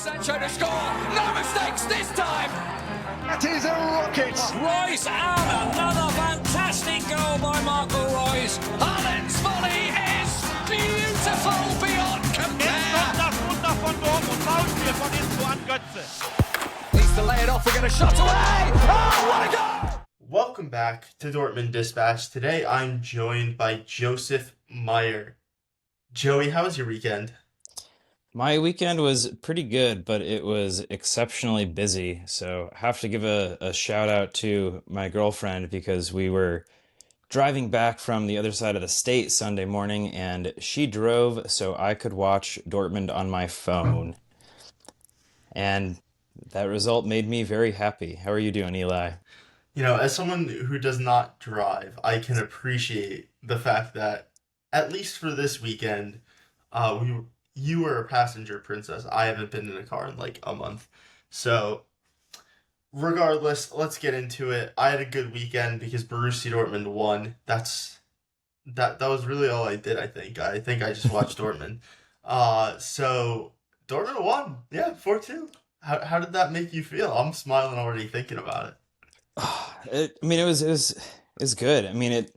Sancho to score. No mistakes this time. That is a rocket. Royce out. Another fantastic goal by Marco Royce. Haaland's volley is beautiful beyond compare. Jetzt kommt das Wunder von Dortmund. Foulspiel von Inzo an Götze. Needs to lay it off. We're going to shot away. Oh, what a goal! Welcome back to Dortmund Dispatch. Today I'm joined by Joseph Meyer. Joey, how was your weekend? My weekend was pretty good, but it was exceptionally busy. So I have to give a shout out to my girlfriend because we were driving back from the other side of the state Sunday morning and she drove so I could watch Dortmund on my phone. And that result made me very happy. How are you doing, Eli? You know, as someone who does not drive, I can appreciate the fact that, at least for this weekend, you were a passenger princess. I haven't been in a car in like a month. So, regardless, let's get into it. I had a good weekend because Borussia Dortmund won. That was really all I did, I think. I think I just watched Dortmund. So, Dortmund won. Yeah, 4-2. How did that make you feel? I'm smiling already thinking about it. It was good. I mean, it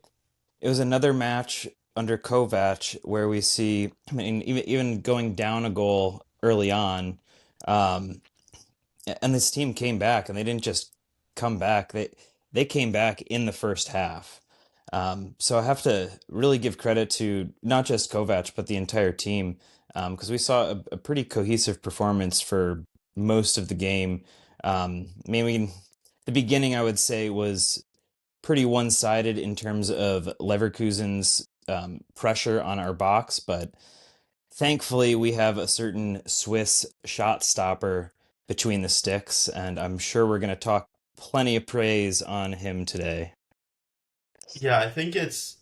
was another match under Kovac where we see, I mean, even going down a goal early on, and this team came back, and they didn't just come back. They came back in the first half. So I have to really give credit to not just Kovac, but the entire team, because we saw a pretty cohesive performance for most of the game. Maybe the beginning, I would say, was pretty one-sided in terms of Leverkusen's pressure on our box, but thankfully we have a certain Swiss shot stopper between the sticks, and I'm sure we're going to talk plenty of praise on him today. Yeah, I think it's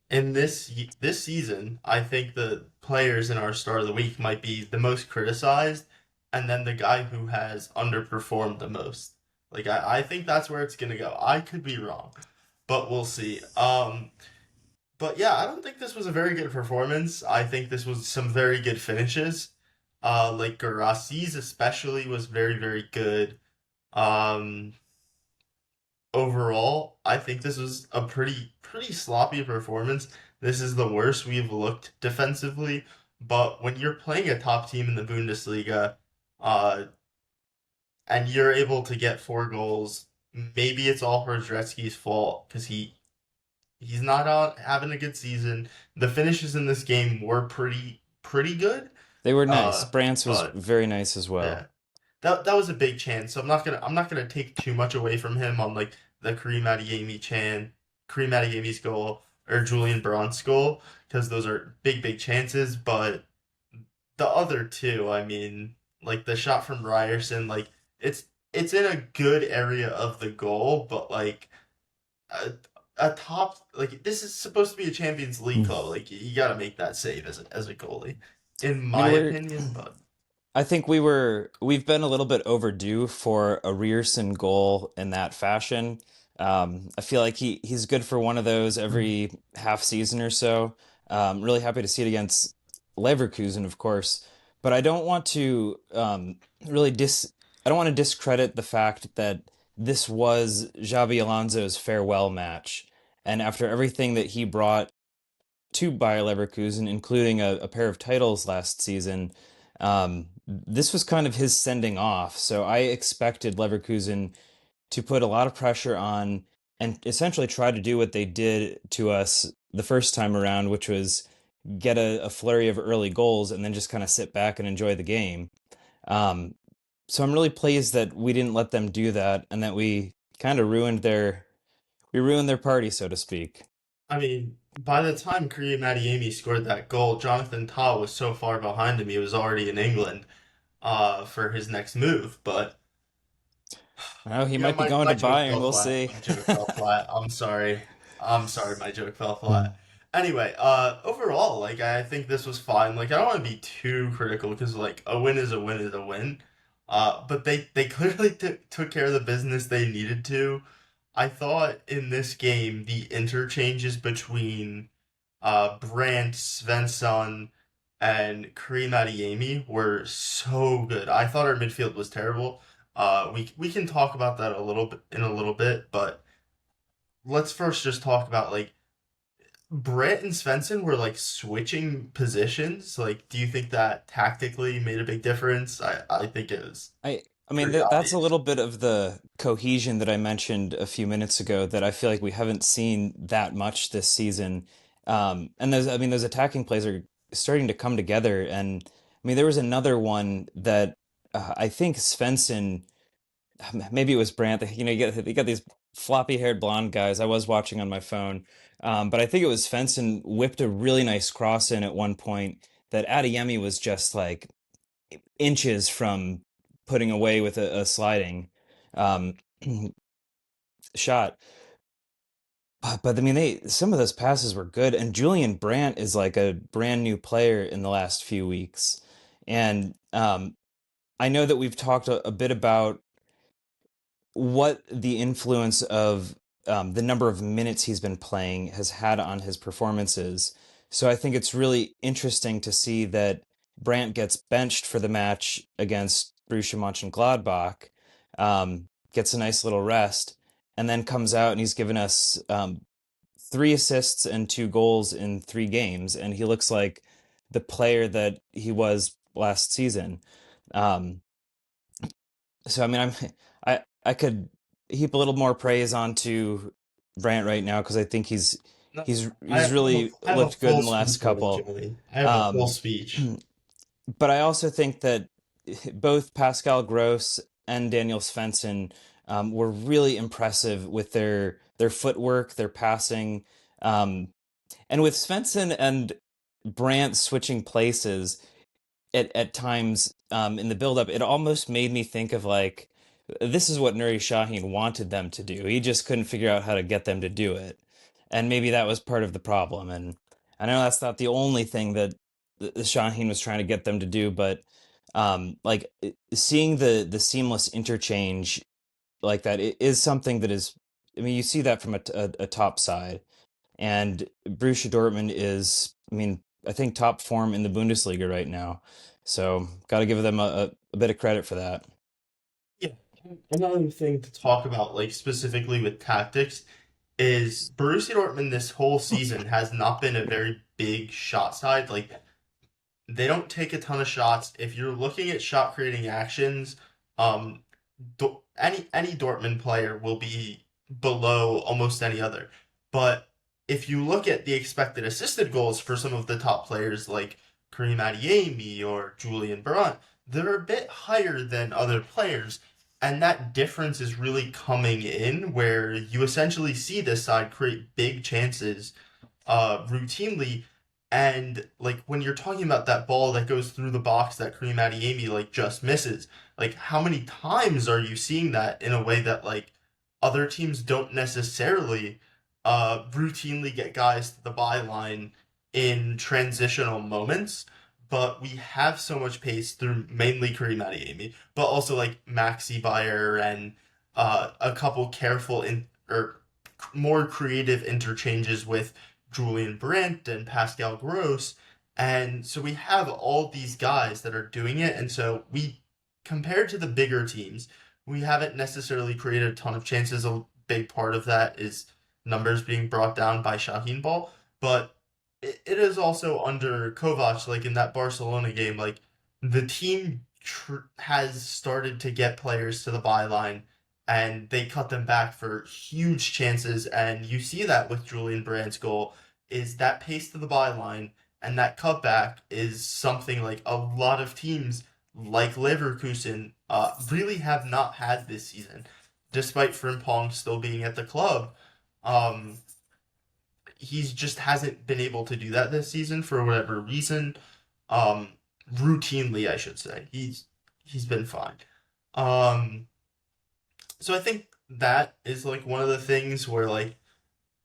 in this season, I think the players in our Star of the Week might be the most criticized, and then the guy who has underperformed the most. Like, I think that's where it's going to go. I could be wrong, but we'll see. But yeah, I don't think this was a very good performance. I think this was some very good finishes. Like Guirassí's especially was very, very good. Overall, I think this was a pretty sloppy performance. This is the worst we've looked defensively. But when you're playing a top team in the Bundesliga, and you're able to get 4 goals, maybe it's all Hrdecky's fault because he's not out having a good season. The finishes in this game were pretty good. They were nice. Brandt's was very nice as well. Yeah, that was a big chance. So I'm not gonna take too much away from him on like the Karim Adeyemi's goal or Julian Brandt's goal because those are big chances. But the other two, I mean, like the shot from Ryerson, like it's in a good area of the goal, but like a top, like this is supposed to be a Champions League club. Like you got to make that save as a goalie, in my opinion. But I think we've been a little bit overdue for a Ryerson goal in that fashion. I feel like he's good for one of those every half season or so. Really happy to see it against Leverkusen, of course, but I don't want to I don't want to discredit the fact that this was Xabi Alonso's farewell match. And after everything that he brought to Bayer Leverkusen, including a pair of titles last season, this was kind of his sending off. So I expected Leverkusen to put a lot of pressure on and essentially try to do what they did to us the first time around, which was get a flurry of early goals and then just kind of sit back and enjoy the game. So I'm really pleased that we didn't let them do that and that we kind of ruined their party, so to speak. I mean, by the time Karim Adeyemi scored that goal, Jonathan Tah was so far behind him he was already in England for his next move. But well, he might be going to Bayern. We'll see. My joke fell flat. I'm sorry, my joke fell flat. Anyway, overall, like I think this was fine. Like I don't want to be too critical because like a win is a win is a win. But they clearly took care of the business they needed to. I thought in this game the interchanges between Brandt, Svensson, and Kareem Adeyemi were so good. I thought our midfield was terrible. We can talk about that a little bit, but let's first just talk about like Brett and Svensson were like switching positions. Like, do you think that tactically made a big difference? I think it was I mean pretty that's a obvious. little bit of the cohesion that I mentioned a few minutes ago that I feel like we haven't seen that much this season. And those attacking plays are starting to come together. And I mean there was another one that I think Svensson, maybe it was Brandt. You got these floppy-haired blonde guys. I was watching on my phone, but I think it was Svensson whipped a really nice cross in at one point that Adeyemi was just like inches from putting away with a sliding um, shot. But I mean, they some of those passes were good, and Julian Brandt is like a brand new player in the last few weeks, and I know that we've talked a bit about what the influence of the number of minutes he's been playing has had on his performances. So I think it's really interesting to see that Brandt gets benched for the match against Borussia Mönchengladbach, gets a nice little rest, and then comes out and he's given us 3 assists and 2 goals in 3 games, and he looks like the player that he was last season. Um, so I mean, I could heap a little more praise onto Brant right now because I think No, he's really I have a looked good full in the last speech on it, couple. Joey. I have a full Um, speech. but I also think that both Pascal Gross and Daniel Svensson were really impressive with their footwork, their passing, and with Svensson and Brandt switching places at times in the build-up, it almost made me think of like this is what Nuri Sahin wanted them to do. He just couldn't figure out how to get them to do it, and maybe that was part of the problem. And I know that's not the only thing that the Sahin was trying to get them to do, but seeing the seamless interchange like that is something that is. I mean, you see that from a top side, and Borussia Dortmund is, I mean, I think top form in the Bundesliga right now. So got to give them a bit of credit for that. Yeah. Another thing to talk about, like specifically with tactics, is Borussia Dortmund this whole season has not been a very big shot side. Like they don't take a ton of shots. If you're looking at shot creating actions, um, any Dortmund player will be below almost any other. But if you look at the expected assisted goals for some of the top players like Kareem Adeyemi or Julian Brandt, they're a bit higher than other players. And that difference is really coming in where you essentially see this side create big chances routinely. And like when you're talking about that ball that goes through the box that Kareem Adeyemi like just misses, like how many times are you seeing that in a way that like other teams don't necessarily routinely get guys to the byline in transitional moments, but we have so much pace through mainly Kareem Adeyemi, but also like Maxi Bayer and a couple careful or more creative interchanges with Julian Brandt and Pascal Gross. And so we have all these guys that are doing it. And so compared to the bigger teams, we haven't necessarily created a ton of chances. A big part of that is numbers being brought down by Shaheen Ball. But it is also under Kovac, like in that Barcelona game, like the team has started to get players to the byline and they cut them back for huge chances. And you see that with Julian Brandt's goal is that pace to the byline and that cutback is something like a lot of teams like Leverkusen really have not had this season, despite Frimpong still being at the club. Um, he's just hasn't been able to do that this season for whatever reason. Um, routinely, I should say. He's been fine. Um, so I think that is like one of the things where like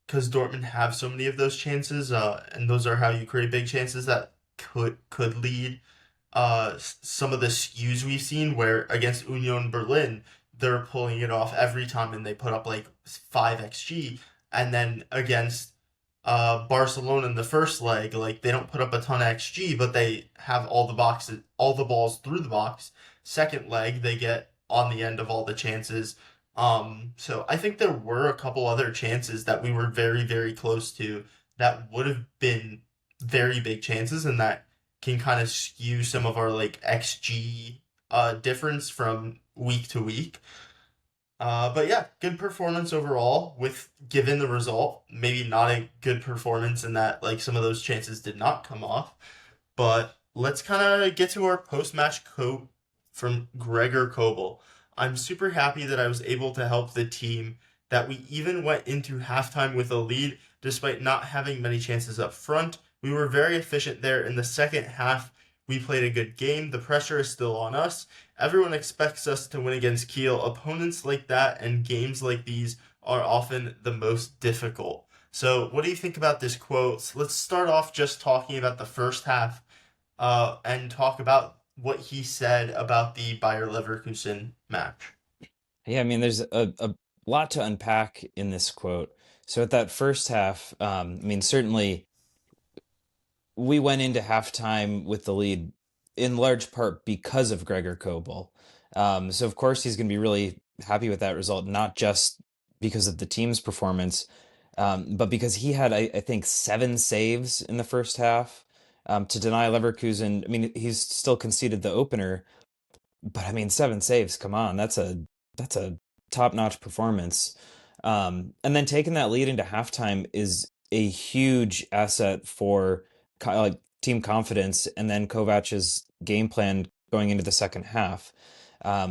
because Dortmund have so many of those chances, and those are how you create big chances that could lead some of the skews we've seen where against Union Berlin they're pulling it off every time and they put up like 5 xg, and then against Barcelona in the first leg, like they don't put up a ton of XG, but they have all the balls through the box. Second leg, they get on the end of all the chances. So I think there were a couple other chances that we were very, very close to that would have been very big chances, and that can kind of skew some of our like XG difference from week to week. But yeah, good performance overall with given the result. Maybe not a good performance in that like some of those chances did not come off. But let's kind of get to our post-match quote from Gregor Kobel. I'm super happy that I was able to help the team, that we even went into halftime with a lead despite not having many chances up front. We were very efficient there in the second half. We played a good game. The pressure is still on us. Everyone expects us to win against Kiel. Opponents like that and games like these are often the most difficult. So, what do you think about this quote? Let's start off just talking about the first half, and talk about what he said about the Bayer Leverkusen match. Yeah, I mean, there's a lot to unpack in this quote. So at that first half, I mean, certainly we went into halftime with the lead in large part because of Gregor Kobel. So of course he's going to be really happy with that result, not just because of the team's performance, but because he had, I think, 7 saves in the first half to deny Leverkusen. I mean, he's still conceded the opener, but I mean, 7 saves. Come on, that's a top-notch performance. And then taking that lead into halftime is a huge asset for like team confidence, and then Kovac's game plan going into the second half.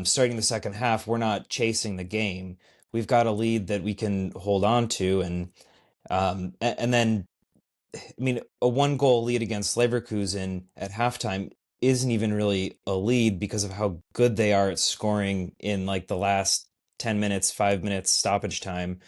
Starting the second half, we're not chasing the game. We've got a lead that we can hold on to, and then I mean, a 1 goal lead against Leverkusen at halftime isn't even really a lead because of how good they are at scoring in like the last 10 minutes, 5 minutes stoppage time.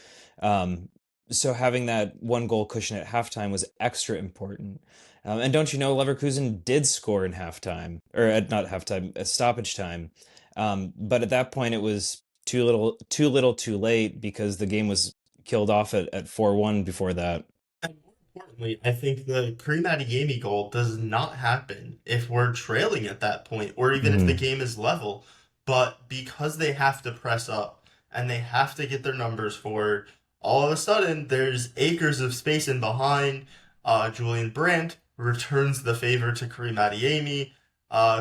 Um, so having that 1 goal cushion at halftime was extra important. And don't you know, Leverkusen did score in halftime, or at not halftime, at stoppage time. But at that point, it was too late because the game was killed off at 4-1 before that. And more importantly, I think the Kareem Adeyemi goal does not happen if we're trailing at that point, or even if the Mhm. game is level. But because they have to press up and they have to get their numbers forward, all of a sudden there's acres of space in behind. Julian Brandt returns the favor to Kareem Adeyemi,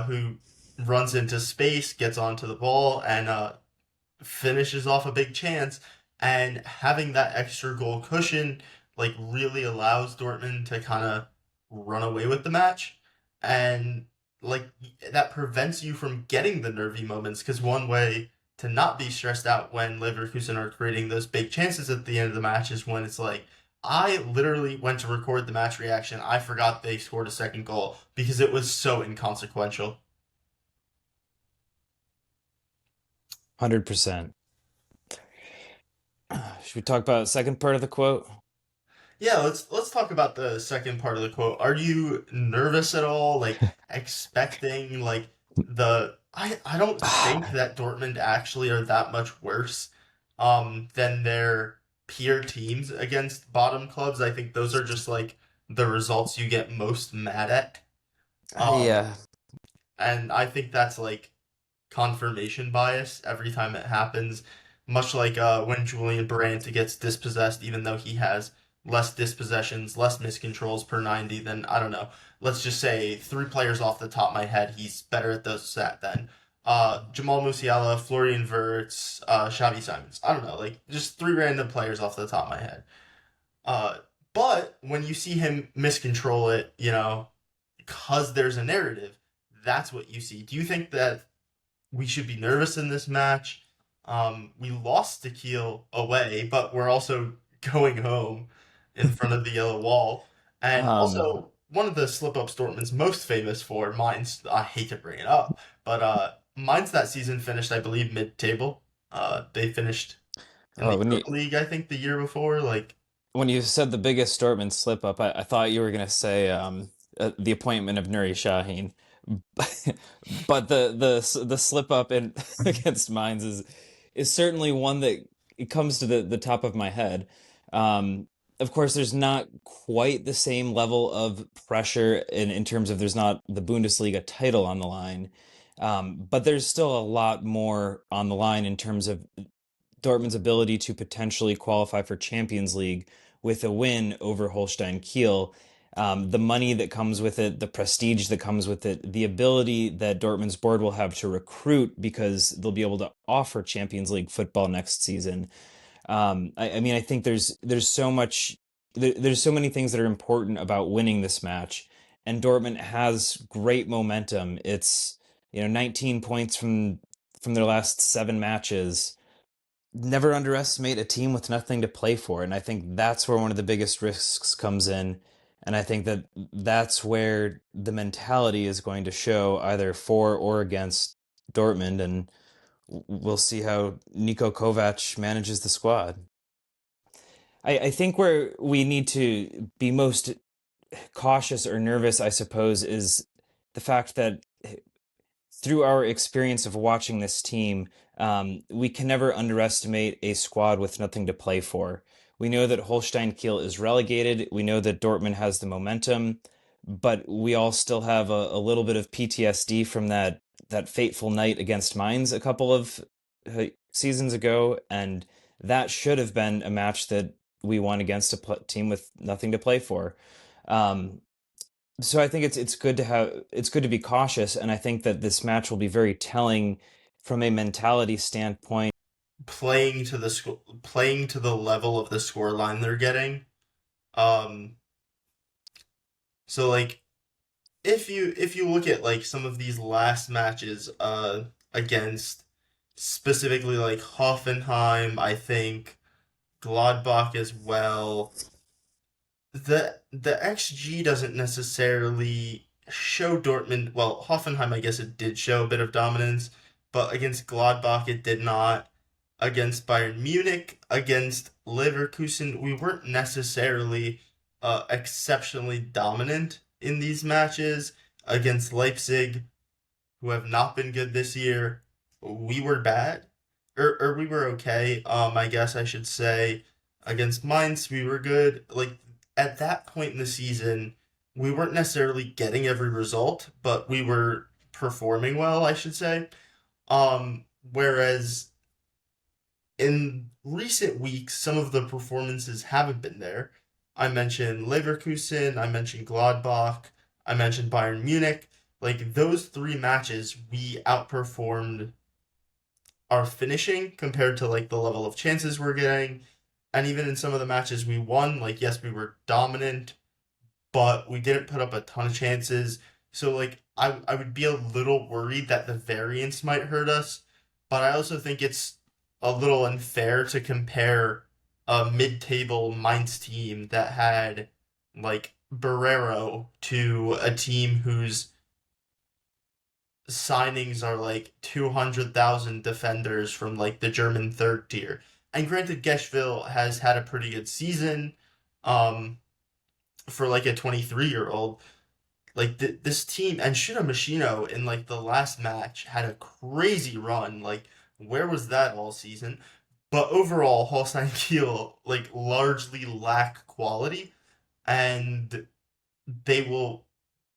who runs into space, gets onto the ball, and finishes off a big chance, and having that extra goal cushion like really allows Dortmund to kind of run away with the match, and like that prevents you from getting the nervy moments, because one way to not be stressed out when Leverkusen are creating those big chances at the end of the match is when it's like, I literally went to record the match reaction. I forgot they scored a second goal because it was so inconsequential. 100%. Should we talk about the second part of the quote? Yeah, let's talk about the second part of the quote. Are you nervous at all? Like expecting like I don't think that Dortmund actually are that much worse than their peer teams against bottom clubs. I think those are just like the results you get most mad at. Um Yeah. and I think that's like confirmation bias every time it happens. Much like when Julian Brandt gets dispossessed, even though he has less dispossessions, less miscontrols per 90 than, I don't know, let's just say 3 players off the top of my head, he's better at those stat than. Jamal Musiala, Florian Wirtz, Xavi Simons. I don't know, like just 3 random players off the top of my head. Uh, but when you see him miscontrol it, because there's a narrative, that's what you see. Do you think that we should be nervous in this match? We lost to Kiel away, but we're also going home in front of the yellow wall. And Um, also, one of the slip ups Dortmund's most famous for, mine's, I hate to bring it up, but mine's that season finished, I believe, mid table. They finished in oh, the Europa League, I think, the year before. Like, when you said the biggest Dortmund slip up, I thought you were gonna say the appointment of Nuri Sahin, but the slip up in against Mainz is certainly one that it comes to the top of my head. Um, Of course, there's not quite the same level of pressure in terms of there's not the Bundesliga title on the line. But there's still a lot more on the line in terms of Dortmund's ability to potentially qualify for Champions League with a win over Holstein Kiel. The money that comes with it, the prestige that comes with it, the ability that Dortmund's board will have to recruit because they'll be able to offer Champions League football next season. I mean, I think there's so much, there's so many things that are important about winning this match, and Dortmund has great momentum. It's 19 points from their last 7 matches. Never underestimate a team with nothing to play for, and I think that's where one of the biggest risks comes in. And I think that that's where the mentality is going to show either for or against Dortmund, and we'll see how Niko Kovac manages the squad. I think where we need to be most cautious or nervous, I suppose, is the fact that through our experience of watching this team, we can never underestimate a squad with nothing to play for. We know that Holstein Kiel is relegated. We know that Dortmund has the momentum, but we all still have a little bit of PTSD from that fateful night against Mainz a couple of seasons ago, and that should have been a match that we won against a team with nothing to play for. Um, so I think it's good to be cautious, and I think that this match will be very telling from a mentality standpoint. Playing to the level of the score line they're getting. Um, so like if you look at like some of these last matches against specifically like Hoffenheim, I think Gladbach as well, the XG doesn't necessarily show Dortmund. Well, Hoffenheim, I guess it did show a bit of dominance, but against Gladbach, it did not. Against Bayern Munich, against Leverkusen, we weren't necessarily exceptionally dominant in these matches. Against Leipzig, who have not been good this year, we were bad, or we were okay. I guess I should say against Mainz, we were good. Like at that point in the season, we weren't necessarily getting every result, but we were performing well, I should say. Whereas in recent weeks, some of the performances haven't been there. I mentioned Leverkusen, I mentioned Gladbach, I mentioned Bayern Munich. Like those 3 matches, we outperformed our finishing compared to like the level of chances we're getting. And even in some of the matches we won, like yes, we were dominant, but we didn't put up a ton of chances. So like I would be a little worried that the variance might hurt us, but I also think it's a little unfair to compare a mid-table Mainz team that had like Barrero to a team whose signings are like 200,000 defenders from like the German third tier. And granted, Geschwil has had a pretty good season for like a 23-year-old. Like this team and Shuna Machino in like the last match had a crazy run. Like where was that all season? But overall, Holstein Kiel like largely lack quality, and they will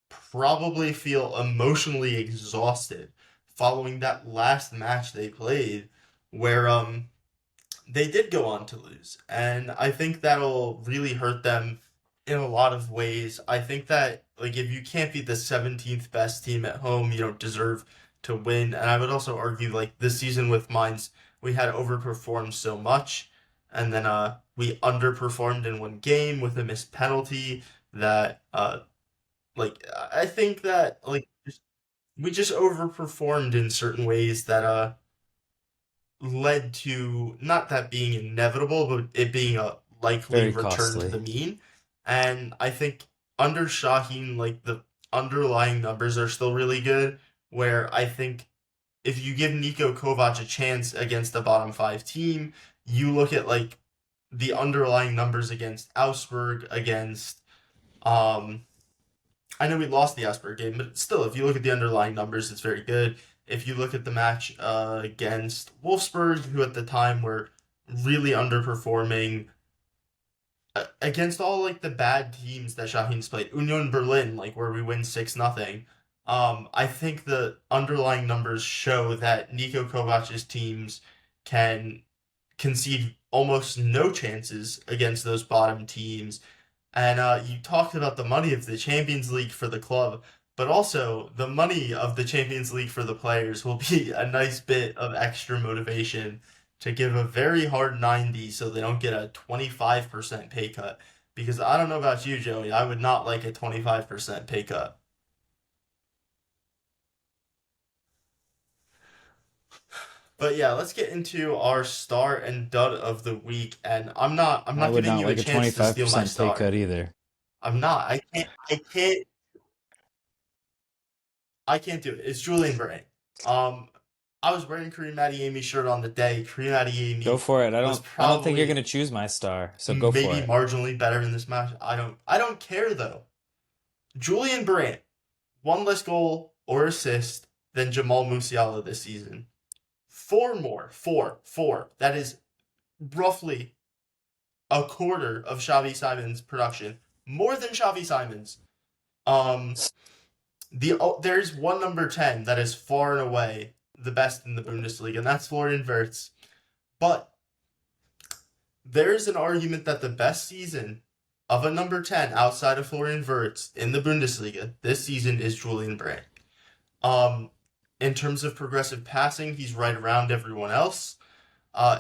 probably feel emotionally exhausted following that last match they played, where they did go on to lose, and I think that'll really hurt them in a lot of ways. I think that like if you can't beat the 17th best team at home, you don't deserve to win. And I would also argue like this season with Mainz, we had overperformed so much, and then we underperformed in one game with a missed penalty that like I think that like we just overperformed in certain ways that led to not that being inevitable, but it being a likely Very return to costly. the mean. And I think under Shaheen, like the underlying numbers are still really good. Where I think if you give Niko Kovac a chance against a bottom 5 team, you look at like the underlying numbers against Augsburg, against um I know we lost the Augsburg game, but still, if you look at the underlying numbers, it's very good. If you look at the match against Wolfsburg, who at the time were really underperforming, against all like the bad teams that Shaheen's played, Union Berlin, like where we win 6-0. I think the underlying numbers show that Niko Kovac's teams can concede almost no chances against those bottom teams. And you talked about the money of the Champions League for the club, but also the money of the Champions League for the players will be a nice bit of extra motivation to give a very hard 90 so they don't get a 25% pay cut. Because I don't know about you, Joey, I would not like a 25% pay cut. But yeah, let's get into our star and dud of the week. And I'm I not would giving not you a like a chance to steal my 25% pay star. cut either. I'm not. I can't do it. It's Julian Brandt. Um, I was wearing Kareem Adeyemi's shirt on the day. Kareem Go Adeyemi for it. was I don't think you're probably gonna choose my star, so go for maybe it. marginally better in this match. I don't care though. Julian Brandt, one less goal or assist than Jamal Musiala this season. Four more. Four. That is roughly a quarter of Xavi Simon's production. More than Xavi Simon's. Um, there's one number 10 that is far and away the best in the Bundesliga, and that's Florian Wirtz. But there's an argument that the best season of a number 10 outside of Florian Wirtz in the Bundesliga this season is Julian Brandt. In terms of progressive passing, he's right around everyone else.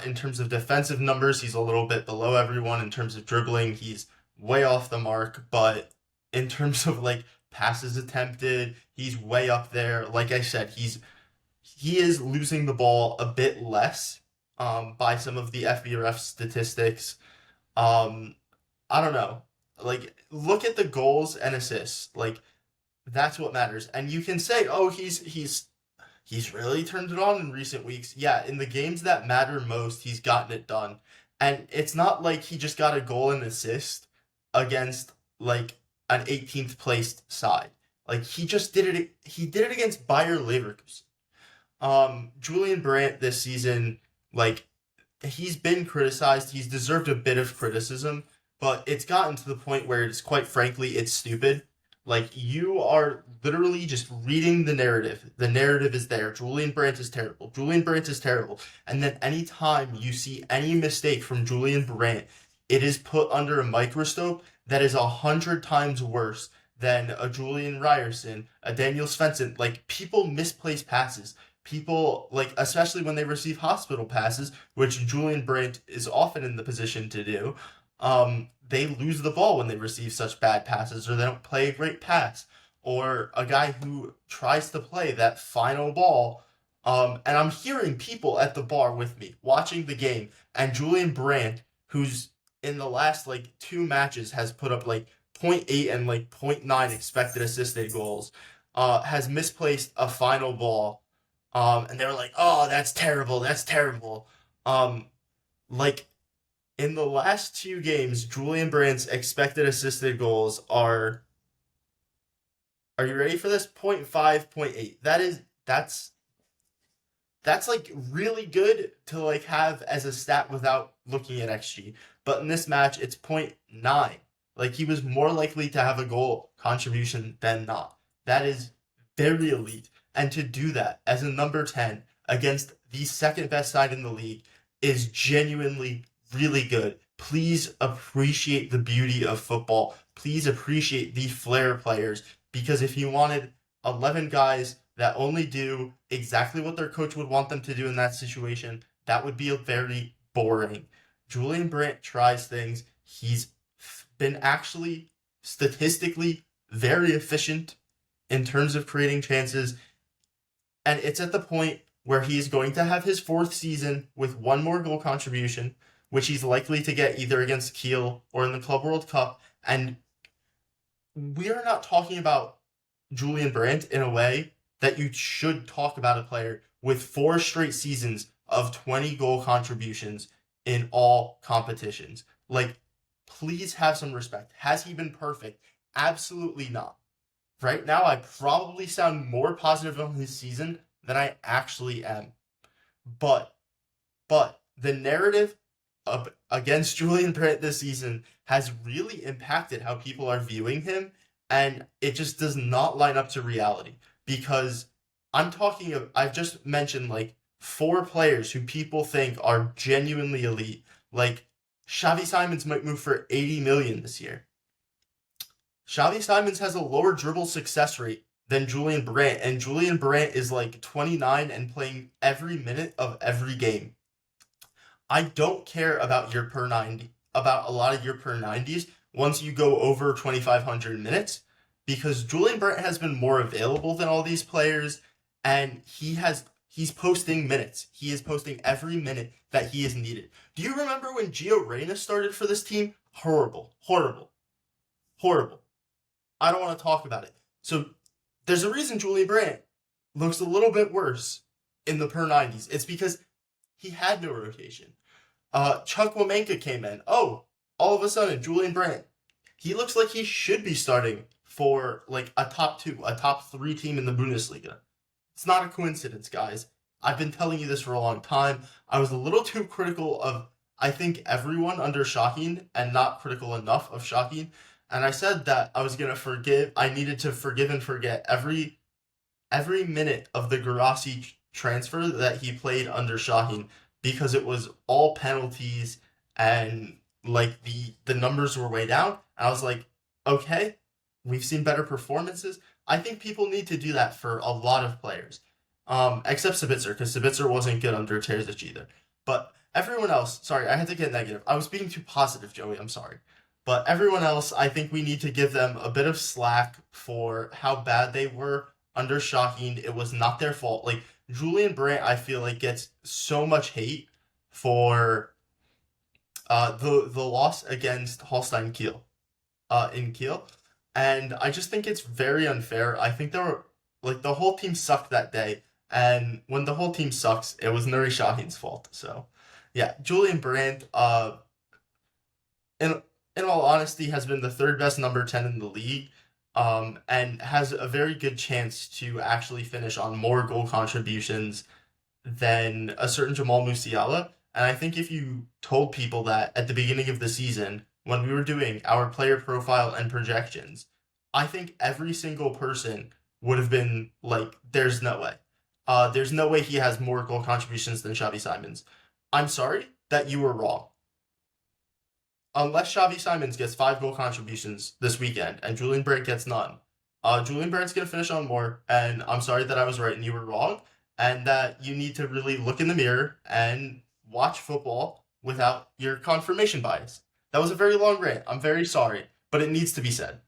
In terms of defensive numbers, he's a little bit below everyone. In terms of dribbling, he's way off the mark. But in terms of like passes attempted, he's way up there. Like I said, he is losing the ball a bit less by some of the FBref statistics. I don't know. Like, look at the goals and assists. Like, that's what matters. And you can say, oh, he's really turned it on in recent weeks. Yeah, in the games that matter most, he's gotten it done. And it's not like he just got a goal and assist against like an 18th placed side. Like he just did it. He did it against Bayer Leverkusen. Julian Brandt this season, like he's been criticized. He's deserved a bit of criticism, but it's gotten to the point where it's quite frankly, it's stupid. Like you are literally just reading the narrative. The narrative is there. Julian Brandt is terrible. Julian Brandt is terrible. And then anytime you see any mistake from Julian Brandt, it is put under a microscope that is 100 times worse than a Julian Ryerson, a Daniel Svensson. Like people misplace passes. People like, especially when they receive hospital passes, which Julian Brandt is often in the position to do. They lose the ball when they receive such bad passes, or they don't play a great pass, or a guy who tries to play that final ball. And I'm hearing people at the bar with me watching the game, and Julian Brandt, who's in the last like 2 matches has put up like 0.8 and like 0.9 expected assisted goals, has misplaced a final ball. And they were like, oh, that's terrible. That's terrible. Like, in the last 2 games, Julian Brandt's expected assisted goals are you ready for this? 0.5, 0.8. That's like really good to like have as a stat without looking at XG. But in this match, it's 0.9. Like he was more likely to have a goal contribution than not. That is very elite. And to do that as a number 10 against the second best side in the league is genuinely really good. Please appreciate the beauty of football. Please appreciate the flair players, because if you wanted 11 guys that only do exactly what their coach would want them to do in that situation, that would be very boring. Julian Brandt tries things. He's been actually statistically very efficient in terms of creating chances, and it's at the point where he's going to have his 4th season with 1 more goal contribution, which he's likely to get either against Kiel or in the Club World Cup. And we are not talking about Julian Brandt in a way that you should talk about a player with 4 straight seasons of 20 goal contributions in all competitions. Like, please have some respect. Has he been perfect? Absolutely not. Right now, I probably sound more positive on his season than I actually am. But the narrative up against Julian Brandt this season has really impacted how people are viewing him, and it just does not line up to reality. Because I've just mentioned like 4 players who people think are genuinely elite. Like Xavi Simons might move for 80 million this year. Xavi Simons has a lower dribble success rate than Julian Brandt, and Julian Brandt is like 29 and playing every minute of every game. I don't care about your per 90, about a lot of your per 90s once you go over 2,500 minutes, because Julian Brandt has been more available than all these players, and he's posting minutes. He is posting every minute that he is needed. Do you remember when Gio Reyna started for this team? Horrible. I don't want to talk about it. So there's a reason Julian Brandt looks a little bit worse in the per 90s. It's because he had no rotation. Chuck Wamenka came in. Oh, all of a sudden, Julian Brandt. He looks like he should be starting for like a top 2, a top 3 team in the Bundesliga. It's not a coincidence, guys. I've been telling you this for a long time. I was a little too critical of, I think, everyone under Shaheen and not critical enough of Shaheen. And I said that I needed to forgive and forget every minute of the Guirassy transfer that he played under Shaheen, because it was all penalties and like the numbers were way down. And I was like, okay, we've seen better performances. I think people need to do that for a lot of players. Except Sabitzer, because Sabitzer wasn't good under Terzic either. But everyone else, sorry, I had to get negative. I was being too positive, Joey, I'm sorry. But everyone else, I think we need to give them a bit of slack for how bad they were under Shaheen. It was not their fault. Like, Julian Brandt, I feel like, gets so much hate for the loss against Holstein Kiel in Kiel. And I just think it's very unfair. I think the whole team sucked that day. And when the whole team sucks, it was Nuri Shaheen's fault. So, yeah, Julian Brandt, in all honesty, has been the 3rd best number 10 in the league. And has a very good chance to actually finish on more goal contributions than a certain Jamal Musiala. And I think if you told people that at the beginning of the season, when we were doing our player profile and projections, I think every single person would have been like, there's no way. There's no way he has more goal contributions than Xavi Simons. I'm sorry that you were wrong. Unless Xavi Simons gets 5 goal contributions this weekend and Julian Brandt gets none, Julian Brandt's going to finish on more, and I'm sorry that I was right and you were wrong, and that you need to really look in the mirror and watch football without your confirmation bias. That was a very long rant. I'm very sorry, but it needs to be said.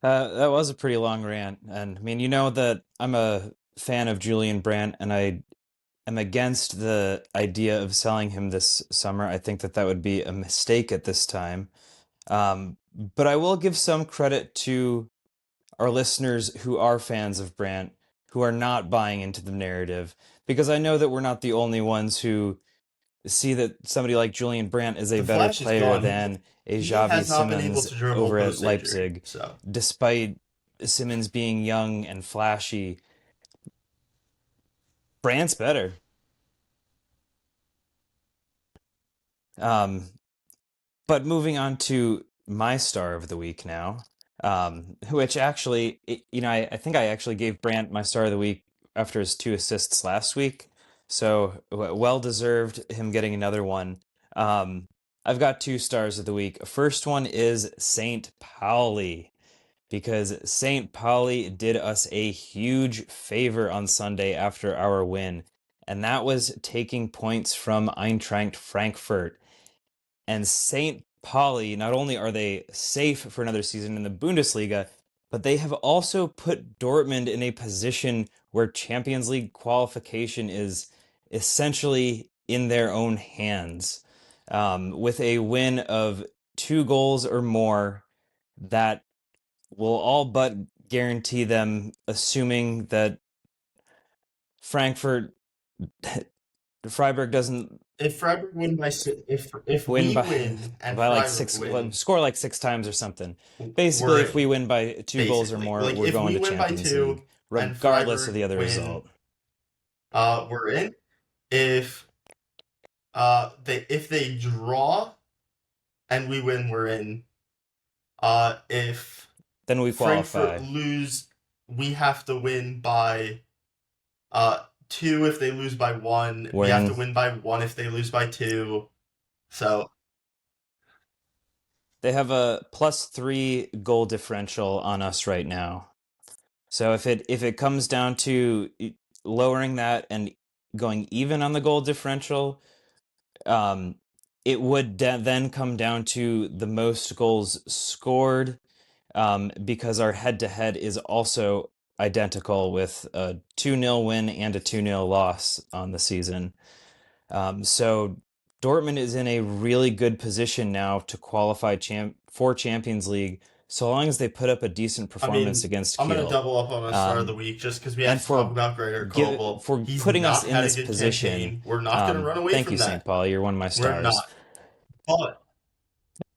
That was a pretty long rant, and I mean, you know that I'm a fan of Julian Brandt, and I am against the idea of selling him this summer. I think that would be a mistake at this time. But I will give some credit to our listeners who are fans of Brandt, who are not buying into the narrative, because I know that we're not the only ones who see that somebody like Julian Brandt is a The better Flash is player gone. than a He Xavi has not been able Simons to dribble over at post-injury, Leipzig, so. despite Simons being young and flashy. Brandt's better. But moving on to my star of the week now, which actually, I think I actually gave Brandt my star of the week after his 2 assists last week. So well deserved him getting another one. I've got 2 stars of the week. First one is St. Pauli, because St. Pauli did us a huge favor on Sunday after our win, and that was taking points from Eintracht Frankfurt. And St. Pauli, not only are they safe for another season in the Bundesliga, but they have also put Dortmund in a position where Champions League qualification is essentially in their own hands. With a win of 2 goals or more, that will all but guarantee them, assuming that Freiburg doesn't If Freiburg win by if win we by win and by like Freiburg 6, win, score like 6 times or something. we're Basically, if in, we win by 2 goals or basically. more, Like we're if going we to win by Champions 2 League, and regardless of Freiburg the other win, result. we're in. If if they draw and we win, we're in. If Then we Frankfurt qualify. lose, we have to win by 2 if they lose by 1. We're We have in. to win by 1 if they lose by 2. So, They have a +3 goal differential on us right now. So if it comes down to lowering that and going even on the goal differential, it would then come down to the most goals scored, because our head-to-head is also identical with a 2-0 win and a 2-0 loss on the season. So Dortmund is in a really good position now to qualify for Champions League, so long as they put up a decent I performance mean, against I'm going to Kiel. double up on a start of the week just because we have And to talk for about Gregor Kobel. for He's putting us not in had a this good position, campaign. We're not going to run away thank from you, that. St. Pauli. You're one of my We're stars. not.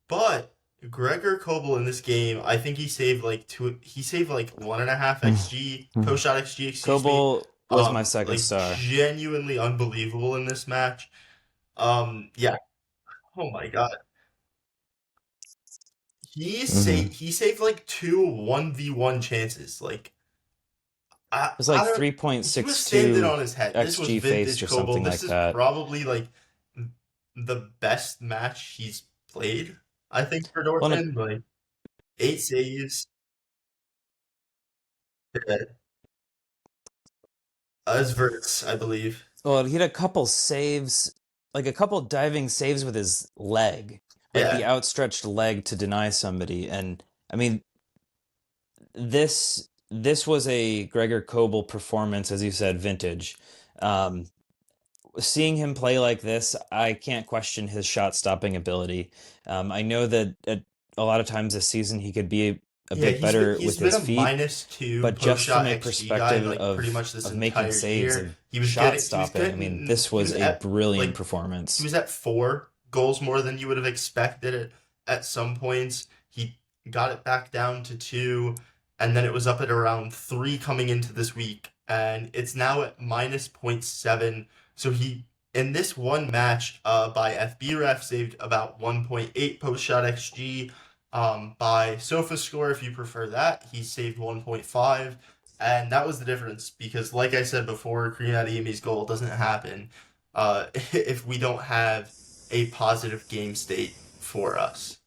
But Gregor Kobel in this game, I think he saved like 1.5 XG, post-shot XG, excuse me. Kobel was my second Like star. genuinely unbelievable in this match. Yeah. Oh my God. He saved like 2 1v1 chances. Like It was like he was standing 3.62 on his head. This was XG faced vintage or Kobel. something This like is that. probably like the best match he's played, I think, for Well, Dortmund. Like 8 saves. Verts, I believe. well, he had a couple saves, like a couple diving saves with his leg, like the Yeah. outstretched leg to deny somebody. And I mean, this was a Gregor Kobel performance, as you said, vintage. Um, Seeing him play like this, I can't question his shot stopping ability. I know that at a lot of times this season he could be a Yeah, bit better he's with been his a feet, -2 but just from post-shot a XG guy perspective like pretty much this of making entire saves, year. of He was shot getting stopping, I mean, this he was was a at brilliant like performance. he was at 4 goals more than you would have expected it at some points. He got it back down to 2, and then it was up at around 3 coming into this week, and it's now at -0.7. So he in this one match by FBref saved about 1.8 post-shot XG. By SofaScore, if you prefer that, he saved 1.5. And that was the difference because, like I said before, Kareem Adeyemi's goal doesn't happen if we don't have a positive game state for us.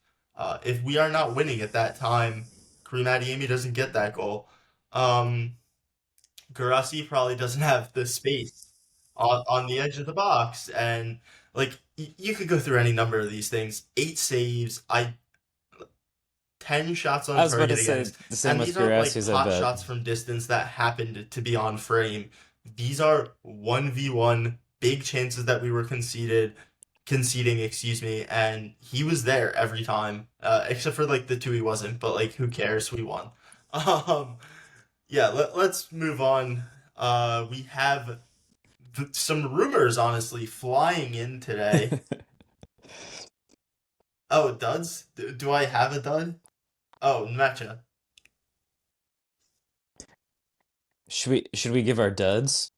If we are not winning at that time, Kareem Adeyemi doesn't get that goal. Garasi probably doesn't have the space on the edge of the box, and like you could go through any number of these things. 8 saves, 10 shots on I was about target to say against, the same and with these aren't like Gurasi's, I pot bet. shots from distance that happened to be on frame. These are 1v1 big chances that we were conceding, excuse me, and he was there every time, except for like the 2 he wasn't, but like who cares? We won. Yeah, let's move on. We have some rumors, honestly, flying in today. Oh, duds? Do I have a dud? Oh, Mecha. Should we give our duds?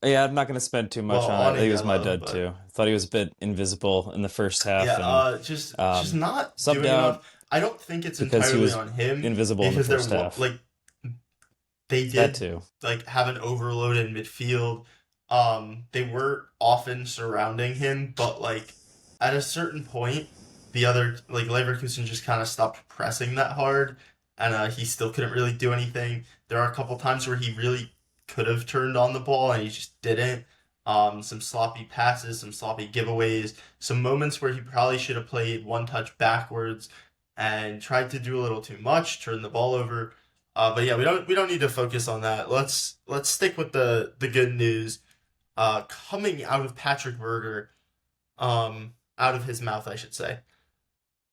Yeah, I'm not going to spend too much Well, on it. on I a think it was my yellow, dud but too. I thought he was a bit invisible in the first half, and yeah, just not subbed doing out enough. I don't think it's because he entirely was on him invisible in the because first half. like they That did too. like have an overload in midfield. They were often surrounding him, but like at a certain point, the other like Leverkusen just kind of stopped pressing that hard, and he still couldn't really do anything. There are a couple times where he really could have turned on the ball and he just didn't. Some sloppy passes, some sloppy giveaways, some moments where he probably should have played one touch backwards and tried to do a little too much, turn the ball over. But yeah, we don't need to focus on that. Let's stick with the good news. Coming out of Patrick Berger, out of his mouth, I should say.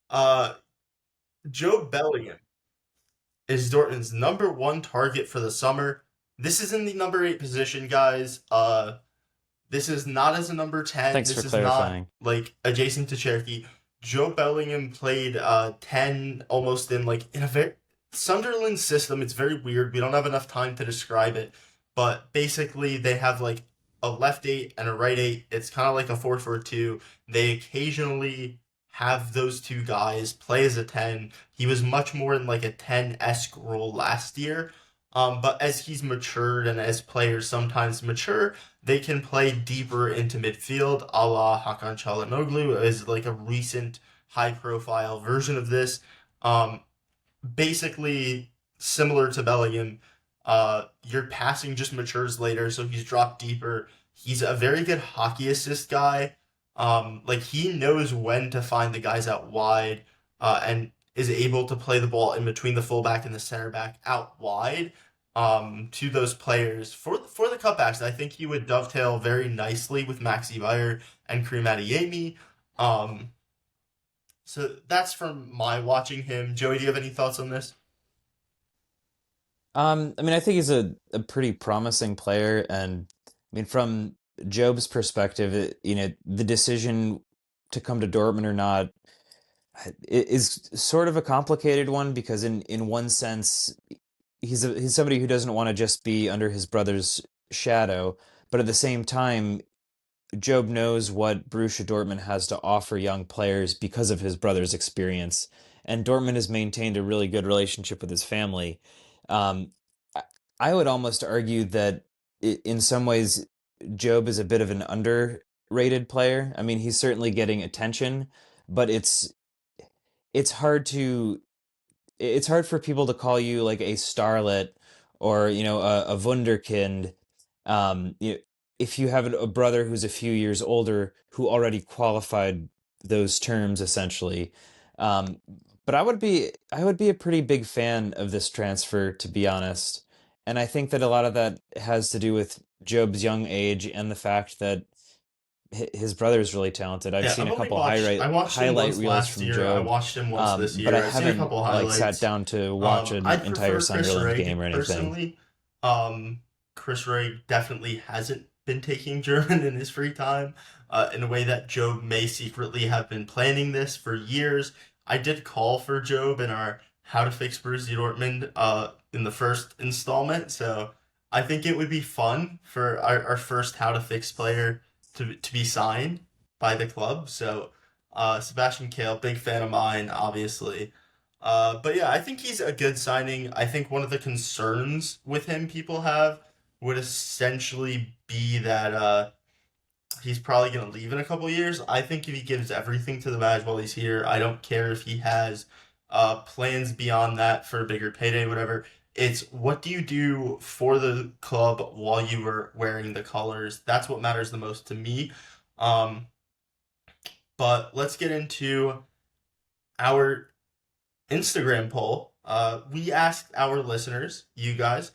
Uh, Joe Bellingham is Dortmund's #1 target for the summer. This is in the number 8 position, guys. This is not as a number 10. Thanks This for is clarifying. not like adjacent to Cherokee. Joe Bellingham played 10 almost in a very Sunderland system. It's very weird. We don't have enough time to describe it, but basically they have like a left 8 and a right 8. It's kind of like a 4-4-2. They occasionally have those two guys play as a 10. He was much more in like a 10-esque role last year. But as he's matured and as players sometimes mature, they can play deeper into midfield, a la Hakan Çalhanoğlu is like a recent high-profile version of this. Um, Basically similar to Bellingham. Your passing just matures later, so he's dropped deeper. He's a very good hockey assist guy. Like he knows when to find the guys out wide, and is able to play the ball in between the fullback and the center back out wide. To those players for the cutbacks, I think he would dovetail very nicely with Maxi Bayer and Karim Adeyemi. So that's from my watching him. Joey, do you have any thoughts on this? I mean, I think he's a pretty promising player, and I mean, from Job's perspective, the decision to come to Dortmund or not is sort of a complicated one because in one sense, he's somebody who doesn't want to just be under his brother's shadow, but at the same time, Job knows what Borussia Dortmund has to offer young players because of his brother's experience, and Dortmund has maintained a really good relationship with his family. Um, I I would almost argue that in some ways, Job is a bit of an underrated player. I mean, he's certainly getting attention, but it's hard to it's hard for people to call you like a starlet or a wunderkind, you know, if you have a brother who's a few years older who already qualified those terms essentially. um, but I would be a pretty big fan of this transfer, to be honest, and I think that a lot of that has to do with Job's young age and the fact that his brother is really talented. I've Yeah, seen I've a only couple watched. I watched him highlight once reels last from year. I Job, watched him once this but I year. I've seen a haven't couple like sat highlights. down to watch an I entire prefer Chris Sunderland Rigg game or anything. personally. Chris Rigg definitely hasn't been taking German in his free time, in a way that Job may secretly have been planning this for years. I did call for Job in our How to Fix Borussia Dortmund in the first installment, so I think it would be fun for our first How to Fix player to be signed by the club. So Sebastian Kale, big fan of mine, obviously. But yeah, I think he's a good signing. I think one of the concerns with him people have would essentially be that he's probably going to leave in a couple years. I think if he gives everything to the Maj while he's here, I don't care if he has plans beyond that for a bigger payday, whatever. It's what do you do for the club while you were wearing the colors? That's what matters the most to me. Um, but let's get into our Instagram poll. We asked our listeners, you guys,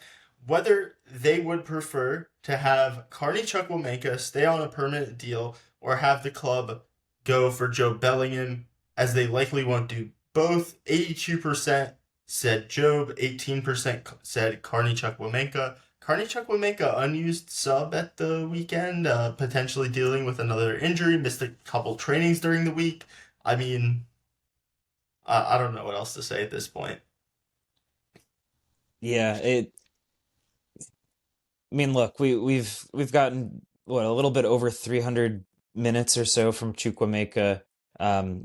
whether they would prefer to have Carney Chukwuemeka stay on a permanent deal or have the club go for Joe Bellingham, as they likely won't do both. 82% said Job, 18% said Carney Chukwuemeka. Carney Chukwuemeka, unused sub at the weekend, potentially dealing with another injury, missed a couple trainings during the week. I mean, I don't know what else to say at this point. Yeah, I mean, look, we've gotten what, a little bit over 300 minutes or so from Chukwuemeka.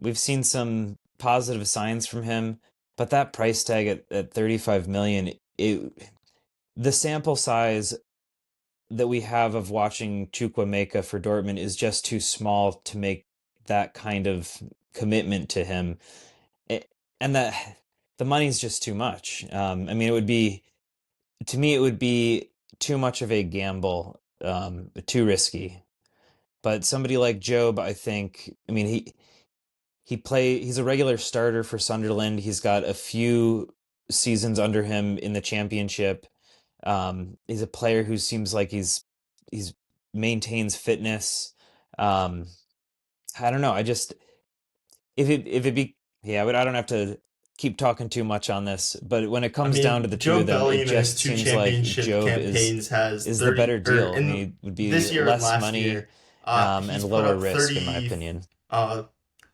We've seen some positive signs from him, but that price tag at 35 million, the sample size that we have of watching Chukwuemeka for Dortmund is just too small to make that kind of commitment to him. And that the money's just too much. I mean, to me, it would be too much of a gamble, too risky. But somebody like Job, I think, I mean, he's a regular starter for Sunderland. He's got a few seasons under him in the championship. He's a player who seems like he's maintains fitness. Um, I don't know. I just if it be yeah, but I don't have to keep talking too much on this. But when it I comes down to mean, the two Joe of them, it Bellingham in his just two seems like championship Job campaigns has is the 30, better or deal. I mean, it would be this year and less last money, year, and he's put lower up risk, in my opinion. uh,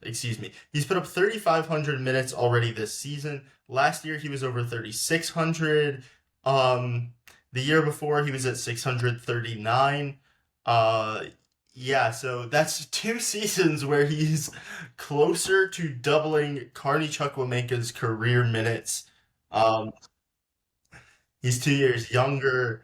excuse me, he's put up 3,500 minutes already this season. Last year he was over 3,600. Um, The year before, he was at 639. Uh, yeah, so that's 2 seasons where he's closer to doubling Carney Chukwuemeka's career minutes. Um, he's 2 years younger.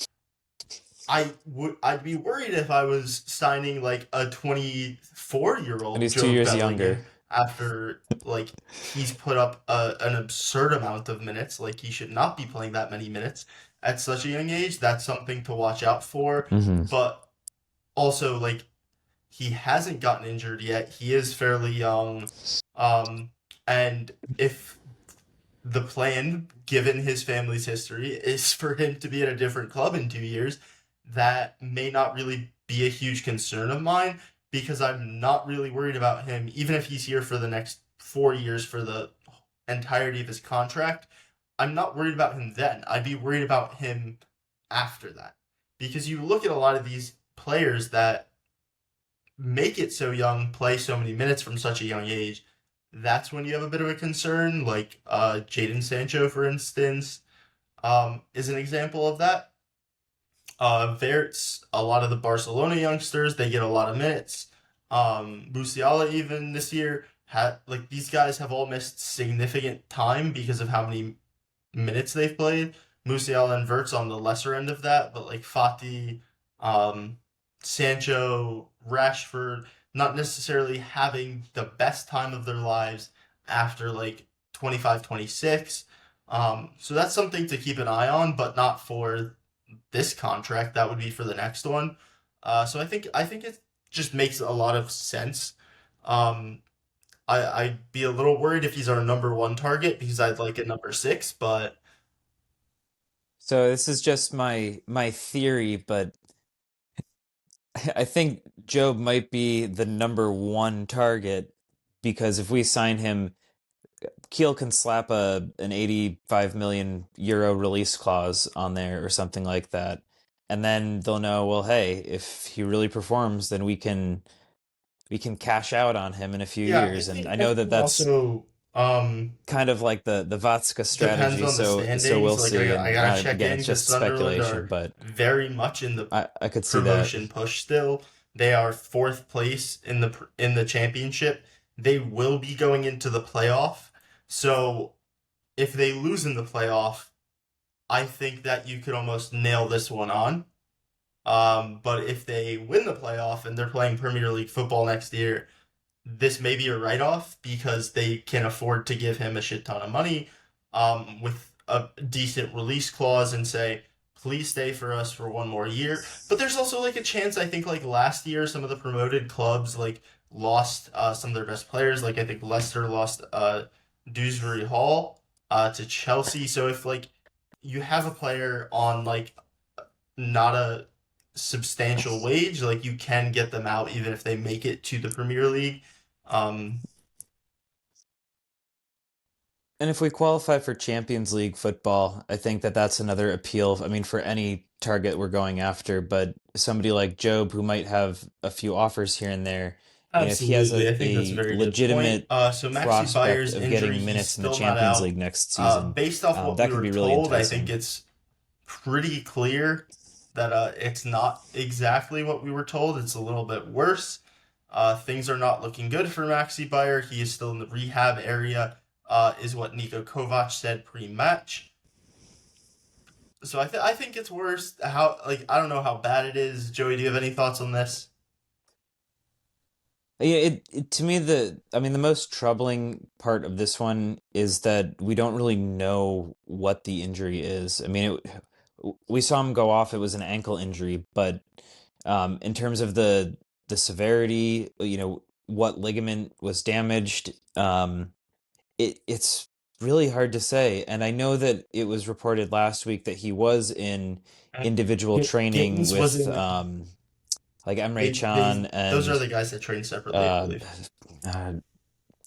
I'd be worried if I was signing like a 24-year-old And he's 2 Joe years Bellingham younger. after like he's put up an absurd amount of minutes. Like he should not be playing that many minutes at such a young age. That's something to watch out for. Hmm. But also like he hasn't gotten injured yet. He is fairly young. And if the plan, given his family's history, is for him to be at a different club in 2 years, that may not really be a huge concern of mine because I'm not really worried about him, even if he's here for the next 4 years for the entirety of his contract. I'm not worried about him then. I'd be worried about him after that. Because you look at a lot of these players that make it so young, play so many minutes from such a young age, that's when you have a bit of a concern. Like Jadon Sancho, for instance, is an example of that. Verts, a lot of the Barcelona youngsters, they get a lot of minutes. Musiala even this year had like these guys have all missed significant time because of how many minutes they've played. Musiala and Verts on the lesser end of that, but like Fati, um, Sancho, Rashford, not necessarily having the best time of their lives after like 25, 26. So that's something to keep an eye on, but not for this contract. That would be for the next one. So I think it just makes a lot of sense. Um, I'd be a little worried if he's our number one target because I'd like a number six, but So this is just my theory, but I think Job might be the number one target because if we sign him, Kiel can slap an 85 million euro release clause on there or something like that. And then they'll know, well, hey, if he really performs, then we can cash out on him in a few yeah, years. And I know that it that's also kind of like the Vatska depends strategy. on the So we'll standings. Like see. I And gotta check again, in it's because just Sunderland speculation, are but very much in the I could see that. promotion push still. They are fourth place in the championship. They will be going into the playoff. So if they lose in the playoff, I think that you could almost nail this one on. But if they win the playoff and they're playing Premier League football next year, this may be a write-off because they can afford to give him a shit ton of money with a decent release clause and say, please stay for us for one more year. But there's also like a chance, I think like last year, some of the promoted clubs like lost some of their best players. Like I think Leicester lost Dewsbury Hall to Chelsea. So if like you have a player on like not a substantial wage, like you can get them out even if they make it to the Premier League. Um, And if we qualify for Champions League football, I think that that's another appeal. I mean, for any target we're going after, but somebody like Job who might have a few offers here and there, if he has Absolutely, I think that's a a very good point. legitimate So Maxi prospect Bayer's of injury, getting he's minutes in the still not Champions out. League next season, Based off what we that could were be really told, I think enticing. it's pretty clear that it's not exactly what we were told. It's a little bit worse. Things are not looking good for Maxi Bayer. He is still in the rehab area, is what Niko Kovac said pre-match. So I think it's worse. How like I don't know how bad it is. Joey, do you have any thoughts on this? Yeah, to me I mean the most troubling part of this one is that we don't really know what the injury is. I mean, we saw him go off. It was an ankle injury, but in terms of the severity, what ligament was damaged, it's really hard to say. And I know that it was reported last week that he was in individual training Gittins was with in. like Emre They Can those are and the guys that train separately, I uh, believe. uh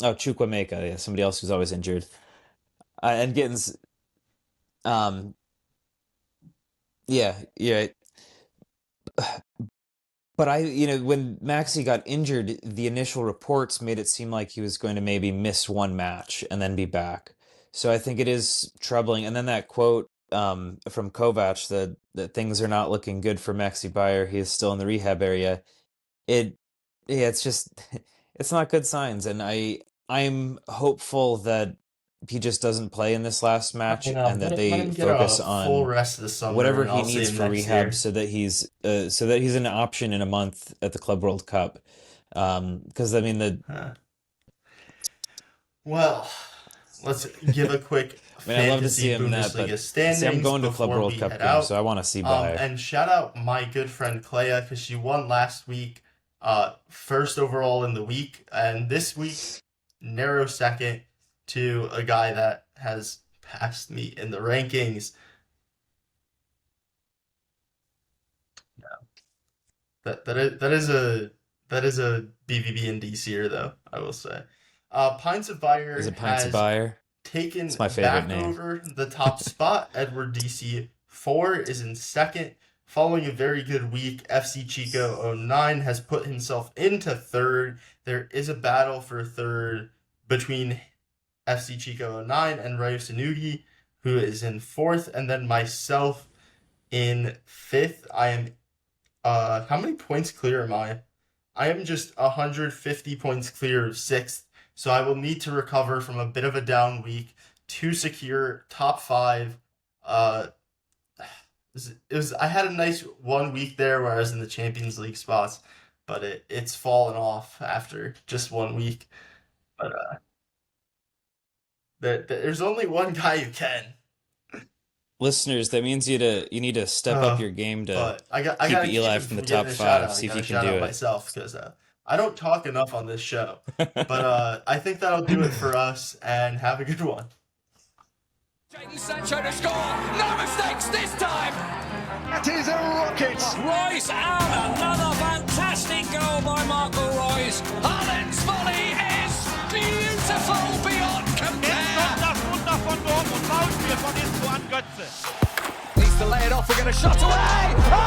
oh, Chukwuemeka, yeah, somebody else who's always injured. And Gittins, um, yeah, yeah. But when Maxi got injured, the initial reports made it seem like he was going to maybe miss one match and then be back. So I think it is troubling. And then that quote from Kovac that things are not looking good for Maxi Bayer. He is still in the rehab area. It's just it's not good signs, and I'm hopeful that he just doesn't play in this last match, You know, and that let they him get focus a full on rest of the summer, whatever and he I'll see needs him for next rehab, year. so that he's an option in a month at the Club World Cup. Because I mean Well, let's give a quick I'd love to see fantasy him in that, Bundesliga but see, I'm standings going to Club before World we Cup head games, out. so I want to see Bayer. And shout out my good friend Clea, because she won last week, first overall in the week, and this week, narrow second to a guy that has passed me in the rankings. That is a BVB and DCer though, I will say. Pints of Bayer Is it Pints of has Bayer? taken It's my favorite back name. over the top spot. Edward DC 4 is in second. Following a very good week, FC Chico 09 has put himself into third. There is a battle for third between FC Chico 09 and Ryo Sanugi, who is in fourth, and then myself in fifth. I am how many points clear am I? I am just 150 points clear of sixth, so I will need to recover from a bit of a down week to secure top 5. I had a nice 1 week there where I was in the Champions League spots, but it's fallen off after just 1 week. But there's only one guy who can. Listeners, that means you need to step up your game to But I keep gotta Eli him from the getting top a shout 5. out. See I if you gotta can shout do out it. myself, because I don't talk enough on this show. But I think that'll do it for us, and have a good one. Jadon Sancho to score. No mistakes this time. That is a rocket. Royce out. Another fantastic goal by Marco Royce. Haaland's volley is beautiful beyond Jetzt compare. kommt das Wunder von Dortmund. Foulspiel von Inzo an Götze. Needs to lay it off. We're going to shot away.